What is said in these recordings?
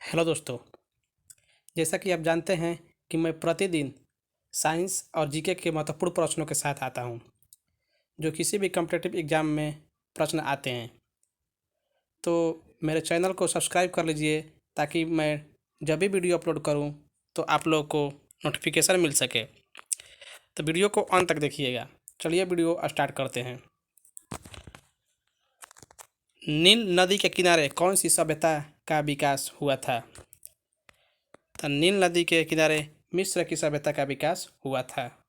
Hello दोस्तों। जैसा कि आप जानते हैं कि मैं प्रतिदिन साइंस और जीके के महत्वपूर्ण प्रश्नों के साथ आता हूं, जो किसी भी कॉम्पिटिटिव एग्ज़ाम में प्रश्न आते हैं। तो मेरे चैनल को सब्सक्राइब कर लीजिए ताकि मैं जब भी वीडियो अपलोड करूं तो आप लोगों को नोटिफिकेशन मिल सके। तो वीडियो को अंत तक देखिएगा। चलिए वीडियो स्टार्ट करते हैं। नील नदी के किनारे कौन सी सभ्यता का विकास हुआ था? तो नील नदी के किनारे मिस्र की सभ्यता का विकास हुआ था।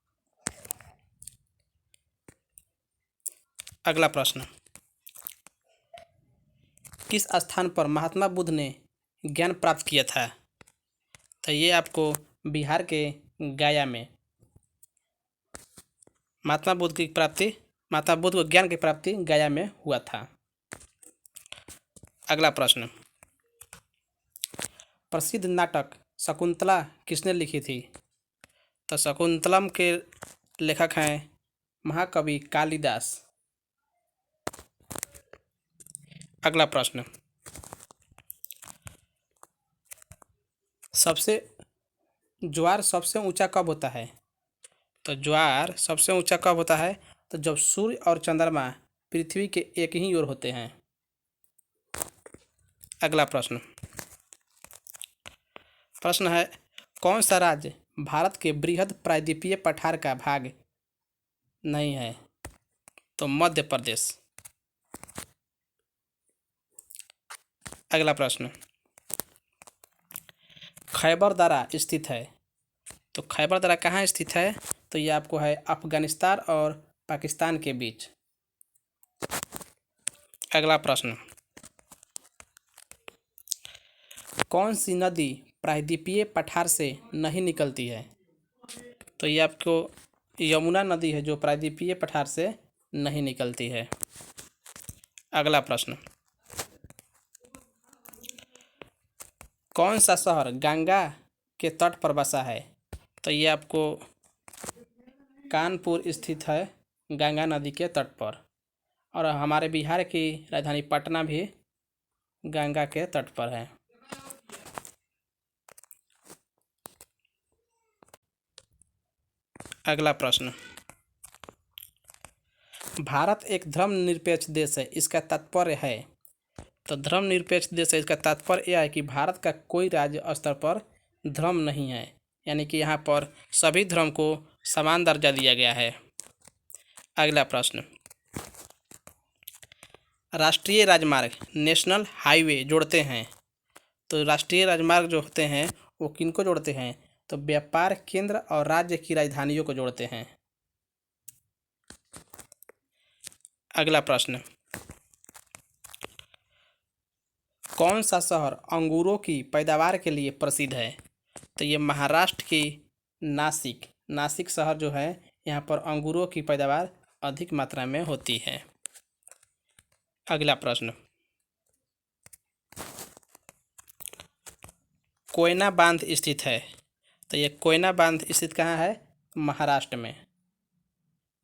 अगला प्रश्न, किस स्थान पर महात्मा बुद्ध ने ज्ञान प्राप्त किया था? तो ये आपको बिहार के गया में महात्मा बुद्ध को ज्ञान की प्राप्ति गया में हुआ था। अगला प्रश्न, प्रसिद्ध नाटक शकुंतला किसने लिखी थी? तो शकुंतलम के लेखक हैं महाकवि कालिदास। अगला प्रश्न, ज्वार सबसे ऊंचा कब होता है? तो ज्वार सबसे ऊंचा कब होता है? तो जब सूर्य और चंद्रमा पृथ्वी के एक ही ओर होते हैं। अगला प्रश्न है, कौन सा राज्य भारत के बृहद प्रायद्वीपीय पठार का भाग नहीं है? तो मध्य प्रदेश। अगला प्रश्न, खैबर दर्रा स्थित है। तो खैबर दर्रा कहाँ स्थित है? तो ये आपको है अफगानिस्तान और पाकिस्तान के बीच। अगला प्रश्न, कौन सी नदी प्रायद्वीपीय पठार से नहीं निकलती है? तो ये आपको यमुना नदी है जो प्रायद्वीपीय पठार से नहीं निकलती है। अगला प्रश्न, कौन सा शहर गंगा के तट पर बसा है? तो ये आपको कानपुर स्थित है गंगा नदी के तट पर, और हमारे बिहार की राजधानी पटना भी गंगा के तट पर है। अगला प्रश्न, भारत एक धर्मनिरपेक्ष देश है, इसका तात्पर्य है? तो धर्मनिरपेक्ष देश है, इसका तात्पर्य यह है कि भारत का कोई राज्य स्तर पर धर्म नहीं है, यानी कि यहाँ पर सभी धर्म को समान दर्जा दिया गया है। अगला प्रश्न, राष्ट्रीय राजमार्ग नेशनल हाईवे जोड़ते हैं। तो राष्ट्रीय राजमार्ग जो होते हैं वो किनको जोड़ते हैं? तो व्यापार केंद्र और राज्य की राजधानियों को जोड़ते हैं। अगला प्रश्न, कौन सा शहर अंगूरों की पैदावार के लिए प्रसिद्ध है? तो ये महाराष्ट्र की नासिक शहर जो है, यहाँ पर अंगूरों की पैदावार अधिक मात्रा में होती है। अगला प्रश्न, कोयना बांध स्थित है। तो ये कोयना बांध स्थित कहाँ है? महाराष्ट्र में।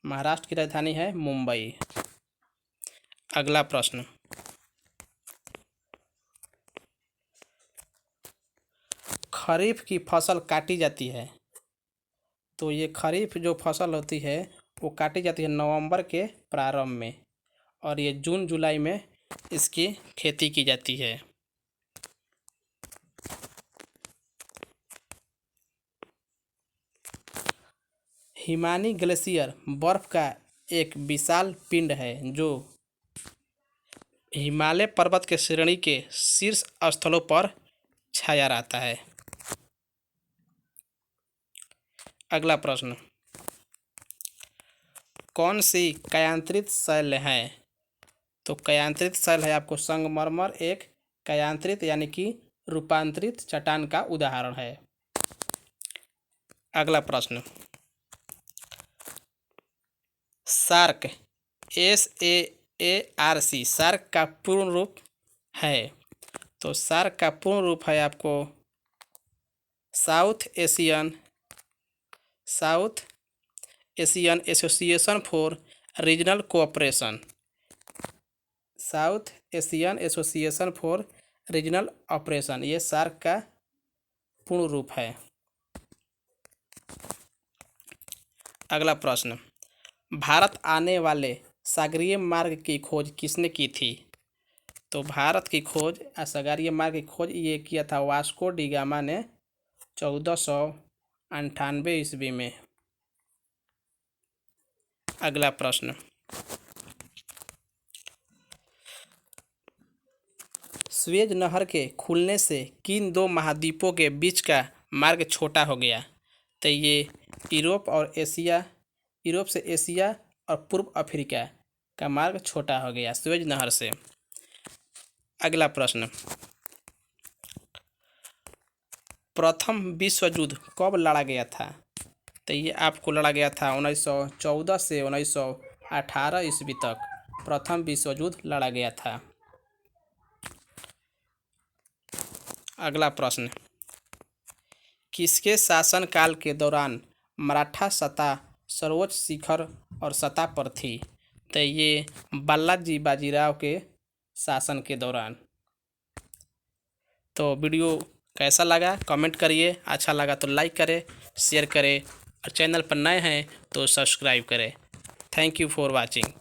महाराष्ट्र की राजधानी है मुंबई। अगला प्रश्न, खरीफ की फसल काटी जाती है। तो ये खरीफ जो फसल होती है वो काटी जाती है नवंबर के प्रारंभ में, और ये जून जुलाई में इसकी खेती की जाती है। हिमानी ग्लेशियर बर्फ का एक विशाल पिंड है जो हिमालय पर्वत के श्रेणी के शीर्ष स्थलों पर छाया रहता है। अगला प्रश्न, कौन सी कायांतरित शैल है? तो कायांतरित शैल है आपको संगमरमर, एक कायांतरित यानी कि रूपांतरित चट्टान का उदाहरण है। अगला प्रश्न, सार्क SAARC सार्क का पूर्ण रूप है। तो सार्क का पूर्ण रूप है आपको south Asian association for regional cooperation. South Asian association for regional operation, ये सार्क का पूर्ण रूप है। अगला प्रश्न, भारत आने वाले सागरीय मार्ग की खोज किसने की थी? तो भारत की खोज सागरीय मार्ग की खोज ये किया था वास्को डी गामा ने 1498 ईस्वी में। अगला प्रश्न, स्वेज नहर के खुलने से किन दो महाद्वीपों के बीच का मार्ग छोटा हो गया? तो ये यूरोप और एशिया, यूरोप से एशिया और पूर्व अफ्रीका का मार्ग छोटा हो गया स्वेज नहर से। अगला प्रश्न, प्रथम विश्व युद्ध कब लड़ा गया था? तो ये आपको लड़ा गया था 1914 से 1918 ईस्वी तक प्रथम विश्व युद्ध लड़ा गया था। अगला प्रश्न, किसके शासनकाल के दौरान मराठा सत्ता सर्वोच्च शिखर और सत्ता पर थी? तो ये बालाजी बाजीराव के शासन के दौरान। तो वीडियो कैसा लगा कमेंट करिए, अच्छा लगा तो लाइक करें, शेयर करें और चैनल पर नए हैं तो सब्सक्राइब करें। Thank you for watching.